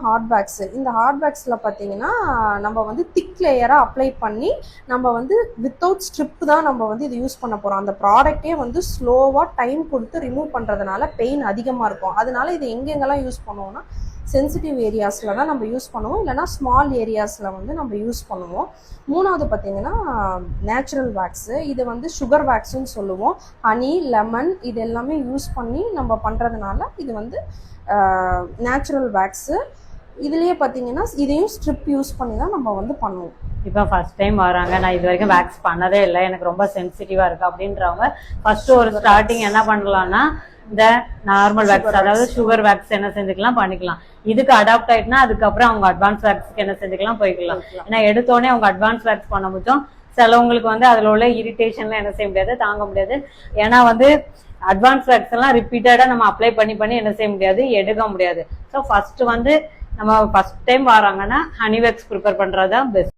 Heart packs. இந்த hard பேக்ஸில் பார்த்தீங்கன்னா நம்ம வந்து திக் லேயராக அப்ளை பண்ணி நம்ம வந்து வித்தவுட் ஸ்ட்ரிப் தான் நம்ம வந்து இது யூஸ் பண்ண போகிறோம். அந்த ப்ராடக்டே வந்து ஸ்லோவாக டைம் கொடுத்து ரிமூவ் பண்ணுறதுனால பெயின் அதிகமாக இருக்கும். அதனால இது எங்கெங்கெல்லாம் யூஸ் பண்ணுவோம்னா சென்சிட்டிவ் ஏரியாஸில் தான் நம்ம யூஸ் பண்ணுவோம், இல்லைனா ஸ்மால் ஏரியாஸில் வந்து நம்ம யூஸ் பண்ணுவோம். மூணாவது பார்த்தீங்கன்னா நேச்சுரல் வேக்ஸு. இது வந்து சுகர் வேக்ஸுன்னு சொல்லுவோம். ஹனி, லெமன் இது எல்லாமே யூஸ் பண்ணி நம்ம பண்ணுறதுனால இது வந்து நேச்சுரல் வேக்ஸு. இதுலேயே பார்த்தீங்கன்னா இதையும் ஸ்ட்ரிப் யூஸ் பண்ணி தான் நம்ம வந்து பண்ணுவோம். இப்போ ஃபர்ஸ்ட் டைம் வராங்க, நான் இது வரைக்கும் வேக்ஸ் பண்ணதே இல்லை, எனக்கு ரொம்ப சென்சிட்டிவாக இருக்குது அப்படின்றவங்க ஃபர்ஸ்ட் ஒரு ஸ்டார்டிங் என்ன பண்ணலாம்னா இந்த நார்மல் வேக்ஸ், அதாவது சுகர் வேக்ஸ் என்ன செஞ்சுக்கலாம் பண்ணிக்கலாம். இதுக்கு அடாப்ட் ஆயிட்டுனா அதுக்கப்புறம் அவங்க அட்வான்ஸ் வேக்ஸ்க்கு என்ன செஞ்சுக்கலாம் போய்க்கலாம். ஏன்னா எடுத்தோடனே அவங்க அட்வான்ஸ் வேக்ஸ் பண்ண முடியும். சிலவங்களுக்கு வந்து அதில் உள்ள இரிட்டேஷன்லாம் என்ன செய்ய முடியாது, தாங்க முடியாது. ஏன்னா வந்து அட்வான்ஸ் வேக்ஸ் எல்லாம் ரிப்பீட்டடா நம்ம அப்ளை பண்ணி என்ன செய்ய முடியாது, எடுக்க முடியாது. ஸோ ஃபர்ஸ்ட் வந்து நம்ம ஃபர்ஸ்ட் டைம் வராங்கன்னா ஹனி வேக்ஸ் ப்ரிப்பேர் பண்றதுதான் பெஸ்ட்.